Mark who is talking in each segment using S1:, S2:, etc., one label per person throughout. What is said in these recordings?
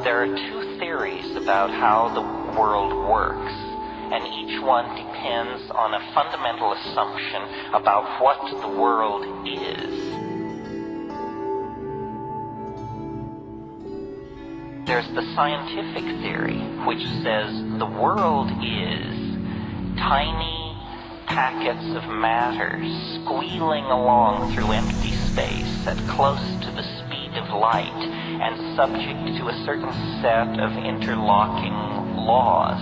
S1: There are two theories about how the world works, and each one depends on a fundamental assumption about what the world is. There's the scientific theory, which says the world is tiny packets of matter squealing along through empty space at close to the speed of light and subject to a certain set of interlocking laws.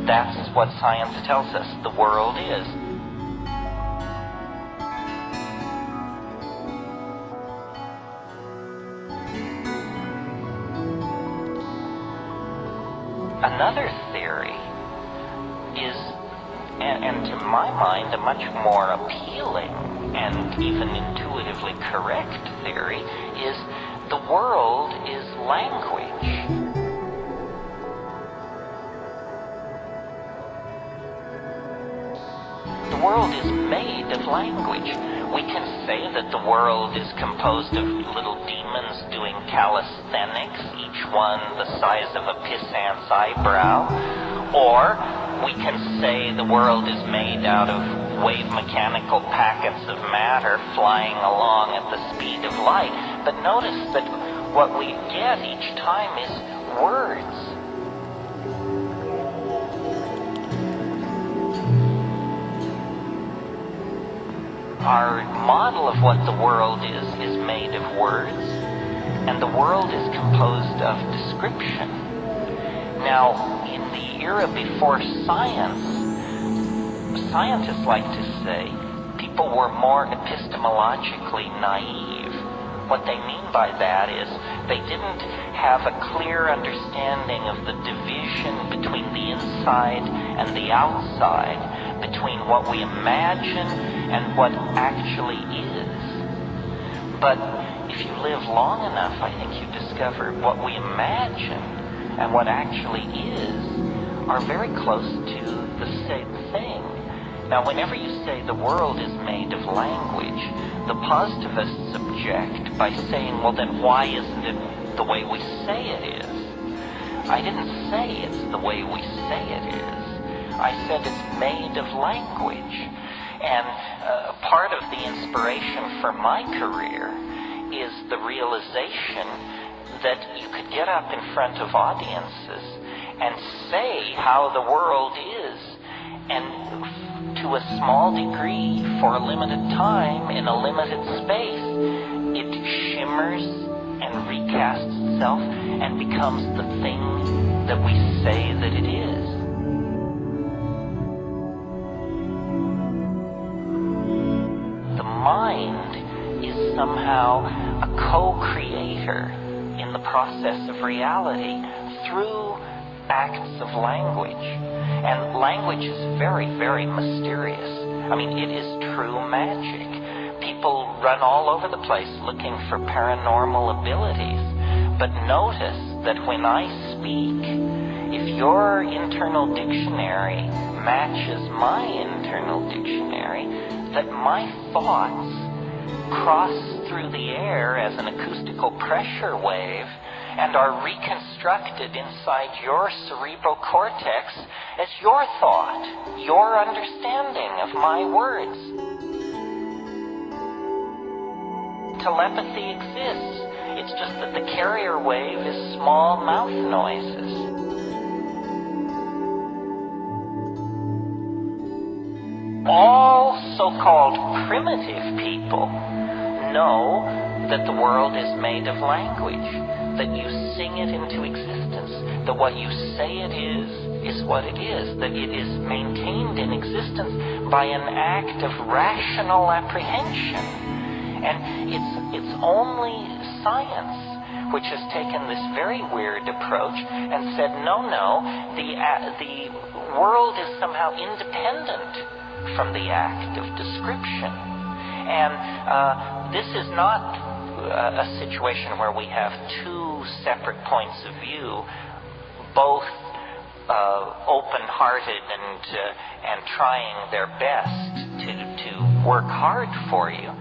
S1: That's what science tells us the world is. Another theory is, and to my mind, a much more appealing and even intuitively correct theory, is the world is language. The world is made of language. We can say that the world is composed of little demons doing calisthenics, each one the size of a pissant's eyebrow. Or we can say the world is made out of wave mechanical packets of matter flying along at the speed of light. But notice that what we get each time is words. Our model of what the world is made of words, and the world is composed of description. Now, in the era before science, scientists like to say people were more epistemologically naive. What they mean by that is they didn't have a clear understanding of the division between the inside and the outside, between what we imagine and what actually is. But if you live long enough, I think you discover what we imagine and what actually is are very close to the same thing. Now, whenever you say the world is made of language, the positivists object by saying, well, then why isn't it the way we say it is? I didn't say it's the way we say it is. I said it's made of language. And part of the inspiration for my career is the realization that you could get up in front of audiences and say how the world is, and to a small degree, for a limited time, in a limited space, it shimmers and recasts itself and becomes the thing that we say that it is. The mind is somehow a co-creator in the process of reality through acts of language. And language is very, very mysterious. I mean, it is true magic. People run all over the place looking for paranormal abilities. But notice that when I speak, if your internal dictionary matches my internal dictionary, that my thoughts cross through the air as an acoustical pressure wave and are reconstructed inside your cerebral cortex as your thought, your understanding of my words. Telepathy exists. It's just that the carrier wave is small mouth noises. All so-called primitive people know that the world is made of language, that you sing it into existence, that what you say it is what it is, that it is maintained in existence by an act of rational apprehension. And it's only science which has taken this very weird approach and said, no, the world is somehow independent from the act of description. And this is not a situation where we have two separate points of view, both open-hearted and trying their best to work hard for you.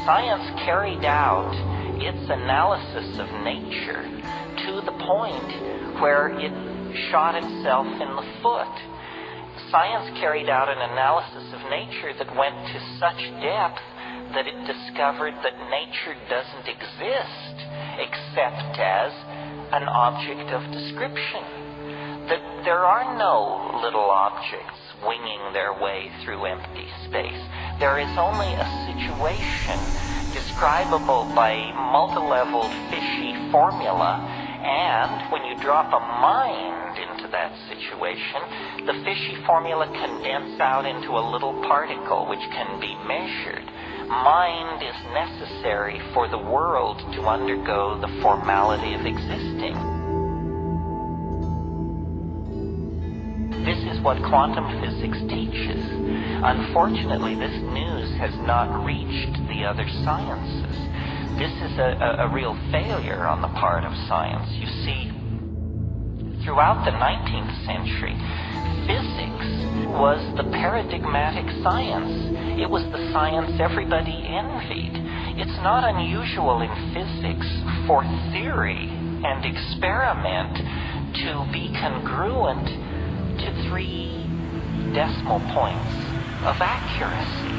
S1: Science carried out its analysis of nature to the point where it shot itself in the foot. Science carried out an analysis of nature that went to such depth that it discovered that nature doesn't exist except as an object of description. That there are no little objects winging their way through empty space. There is only a situation describable by multi-leveled fishy formula, and when you drop a mind into that situation, the fishy formula condenses out into a little particle which can be measured. Mind is necessary for the world to undergo the formality of existing. This is what quantum physics teaches. Unfortunately, this news has not reached the other sciences. This is a real failure on the part of science. You see, throughout the 19th century, physics was the paradigmatic science. It was the science everybody envied. It's not unusual in physics for theory and experiment to be congruent to 3 decimal points of accuracy.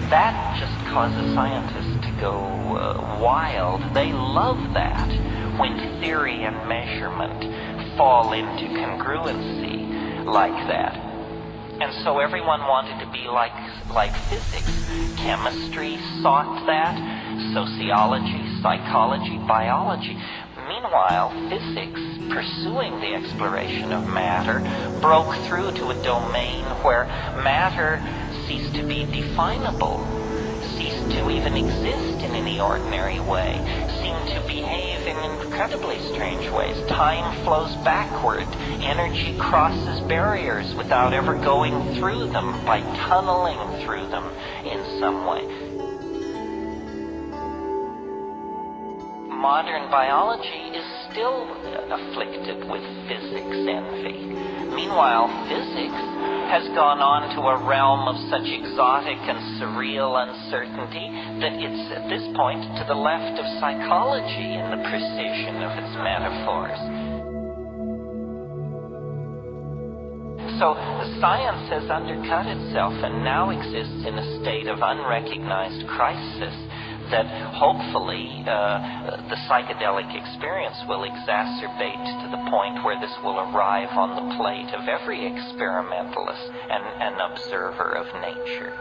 S1: That just causes scientists to go wild. They love that when theory and measurement fall into congruency like that. And so everyone wanted to be like physics. Chemistry sought that, sociology, psychology, biology. Meanwhile, physics, pursuing the exploration of matter, broke through to a domain where matter ceased to be definable, ceased to even exist in any ordinary way, seemed to behave in incredibly strange ways. Time flows backward. Energy crosses barriers without ever going through them, by tunneling through them in some way. Modern biology is still afflicted with physics envy. Meanwhile, physics has gone on to a realm of such exotic and surreal uncertainty that it's at this point to the left of psychology in the precision of its metaphors. So science has undercut itself and now exists in a state of unrecognized crisis that hopefully the psychedelic experience will exacerbate to the point where this will arrive on the plate of every experimentalist and an observer of nature.